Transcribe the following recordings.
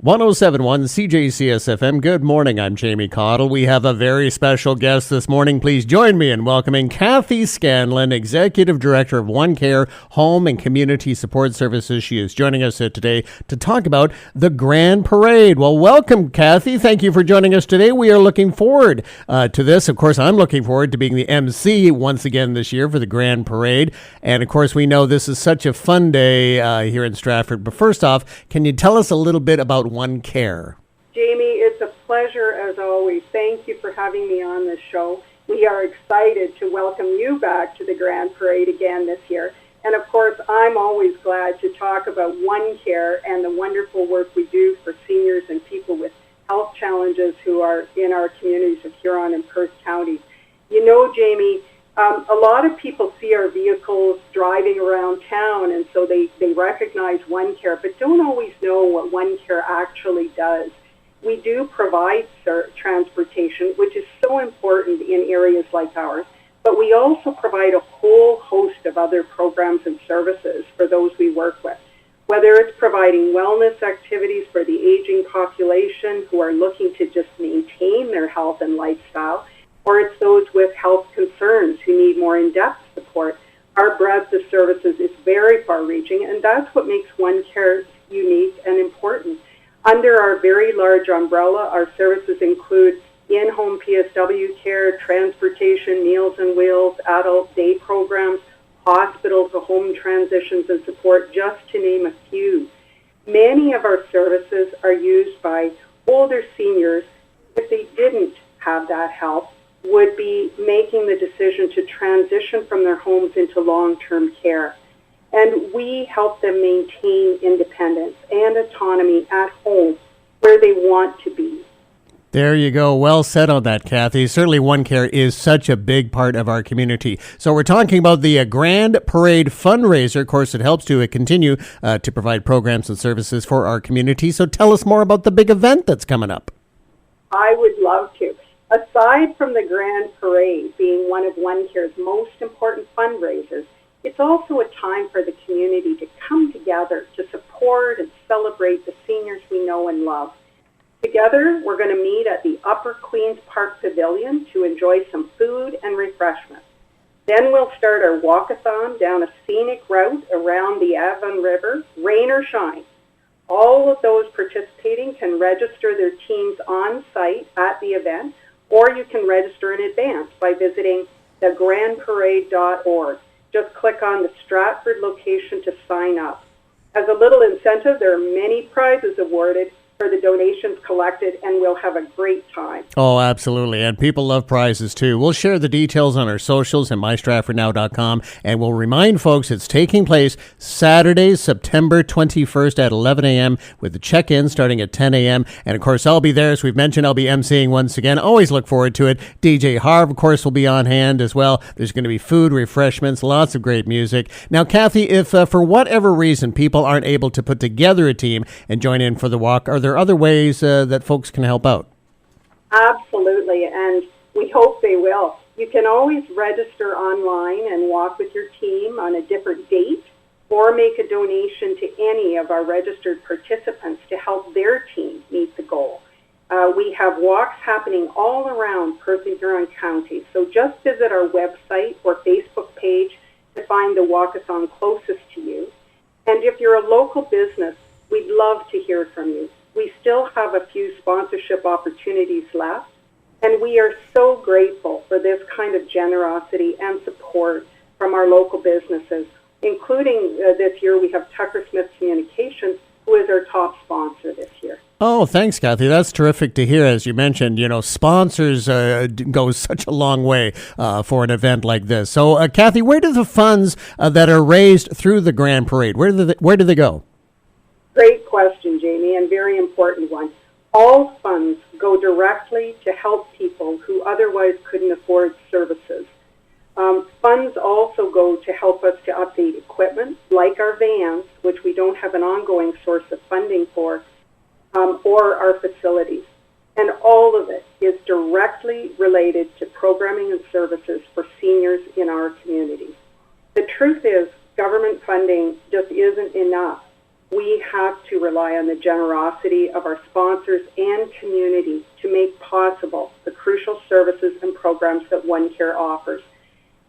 1071 CJCS FM. Good morning. I'm Jamie Cottle. We have a very special guest this morning. Please join me in welcoming Kathy Scanlon, Executive Director of OneCare Home and Community Support Services. She is joining us today to talk about the Grand Parade. Well, welcome, Kathy. Thank you for joining us today. We are looking forward to this. Of course, I'm looking forward to being the MC once again this year for the Grand Parade. And of course, we know this is such a fun day here in Stratford. But first off, can you tell us a little bit about OneCare? Jamie, it's a pleasure as always. Thank you for having me on this show. We are excited to welcome you back to the Grand Parade again this year. And of course, I'm always glad to talk about OneCare and the wonderful work we do for seniors and people with health challenges who are in our communities of Huron and Perth counties. You know, Jamie, a lot of people see our vehicles driving around town, and so they recognize OneCare, but don't always know what OneCare actually does. We do provide transportation, which is so important in areas like ours, but we also provide a whole host of other programs and services for those we work with, whether it's providing wellness activities for the aging population who are looking to just maintain their health and lifestyle, or it's those with health concerns who need more in-depth support. Our breadth of services is very far-reaching, and that's what makes OneCare unique and important. Under our very large umbrella, our services include in-home PSW care, transportation, Meals on Wheels, adult day programs, hospital to home transitions and support, just to name a few. Many of our services are used by older seniors. If they didn't have that help, would be making the decision to transition from their homes into long-term care. And we help them maintain independence and autonomy at home where they want to be. There you go. Well said on that, Kathy. Certainly OneCare is such a big part of our community. So we're talking about the Grand Parade fundraiser. Of course, it helps to continue to provide programs and services for our community. So tell us more about the big event that's coming up. I would love to. Aside from the Grand Parade being one of OneCare's most important fundraisers, it's also a time for the community to come together to support and celebrate the seniors we know and love. Together, we're going to meet at the Upper Queen's Park Pavilion to enjoy some food and refreshments. Then we'll start our walkathon down a scenic route around the Avon River, rain or shine. All of those participating can register their teams on site at the event, or you can register in advance by visiting thegrandparade.org. Just click on the Stratford location to sign up. As a little incentive, there are many prizes awarded for the donations collected, and we'll have a great time. Oh, absolutely. And people love prizes, too. We'll share the details on our socials and mystratfordnow.com, and we'll remind folks it's taking place Saturday, September 21st at 11 a.m. with the check-in starting at 10 a.m. And, of course, I'll be there. As we've mentioned, I'll be emceeing once again. Always look forward to it. DJ Harv, of course, will be on hand as well. There's going to be food, refreshments, lots of great music. Now, Kathy, if for whatever reason people aren't able to put together a team and join in for the walk, are there other ways that folks can help out? Absolutely, and we hope they will. You can always register online and walk with your team on a different date, or make a donation to any of our registered participants to help their team meet the goal. We have walks happening all around Perth and Huron counties, so just visit our website or Facebook page to find the walkathon closest to you. And if you're a local business, we'd love to hear from you. We still have a few sponsorship opportunities left, and we are so grateful for this kind of generosity and support from our local businesses, including this year we have Tucker Smith Communications, who is our top sponsor this year. Oh, thanks, Kathy. That's terrific to hear. As you mentioned, sponsors go such a long way for an event like this. So, Kathy, where do the funds that are raised through the Grand Parade, where do they go? Great question, Jamie, and very important one. All funds go directly to help people who otherwise couldn't afford services. Funds also go to help us to update equipment, like our vans, which we don't have an ongoing source of funding for, or our facilities. And all of it is directly related to programming and services for seniors in our community. The truth is, government funding just isn't enough. we have to rely on the generosity of our sponsors and community to make possible the crucial services and programs that OneCare offers.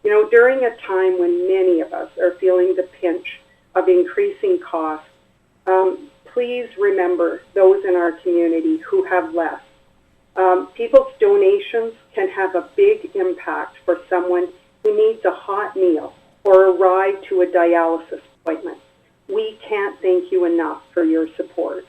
You know, during a time when many of us are feeling the pinch of increasing costs, please remember those in our community who have less. People's donations can have a big impact for someone who needs a hot meal or a ride to a dialysis appointment. We can't thank you enough for your support.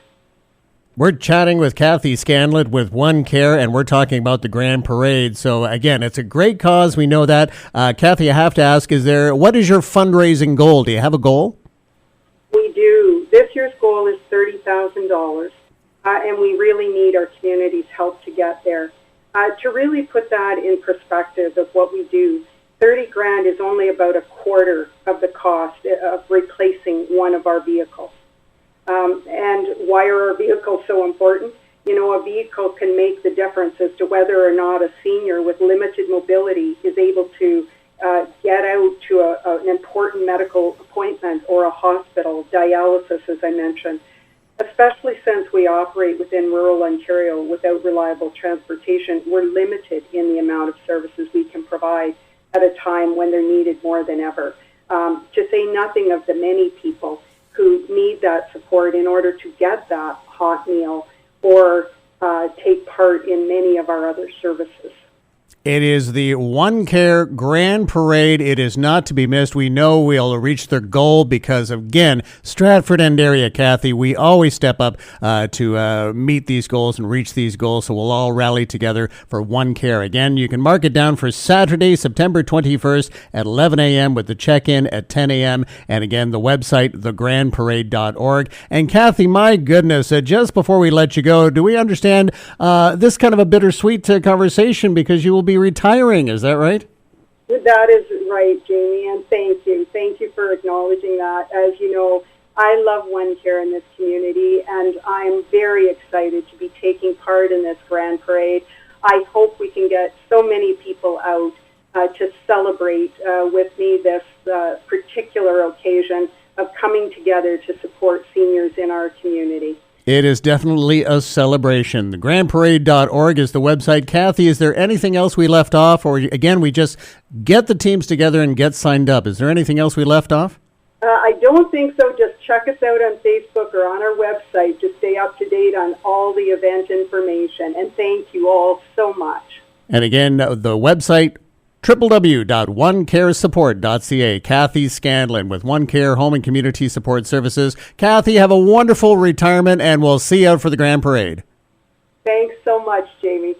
We're chatting with Kathy Scanlon with OneCare, and we're talking about the Grand Parade. So, again, it's a great cause. We know that. Kathy, I have to ask, what is your fundraising goal? Do you have a goal? We do. This year's goal is $30,000, and we really need our community's help to get there. To really put that in perspective of what we do, 30 grand is only about a quarter of the cost of replacing one of our vehicles. And why are our vehicles so important? You know, a vehicle can make the difference as to whether or not a senior with limited mobility is able to get out to an important medical appointment or a hospital, dialysis, as I mentioned. Especially since we operate within rural Ontario without reliable transportation, we're limited in the amount of services we can provide at a time when they're needed more than ever. To say nothing of the many people who need that support in order to get that hot meal or take part in many of our other services. It is the OneCare Grand Parade. It is not to be missed. We know we'll reach their goal because, again, Stratford and area, Kathy, we always step up to meet these goals and reach these goals, so we'll all rally together for OneCare. Again, you can mark it down for Saturday, September 21st at 11 a.m. with the check-in at 10 a.m. And, again, the website, thegrandparade.org. And, Kathy, my goodness, just before we let you go, do we understand this kind of a bittersweet conversation because you will be retiring, is that right? That is right, Jamie, and thank you. Thank you for acknowledging that. As you know, I love OneCare in this community, and I'm very excited to be taking part in this Grand Parade. I hope we can get so many people out to celebrate with me this particular occasion of coming together to support seniors in our community. It is definitely a celebration. Thegrandparade.org is the website. Kathy, is there anything else we left off? Or, again, we just get the teams together and get signed up. Is there anything else we left off? I don't think so. Just check us out on Facebook or on our website to stay up to date on all the event information. And thank you all so much. And, again, the website, www.onecaresupport.ca. Kathy Scanlon with OneCare Home and Community Support Services. Kathy, have a wonderful retirement, and we'll see you out for the Grand Parade. Thanks so much, Jamie.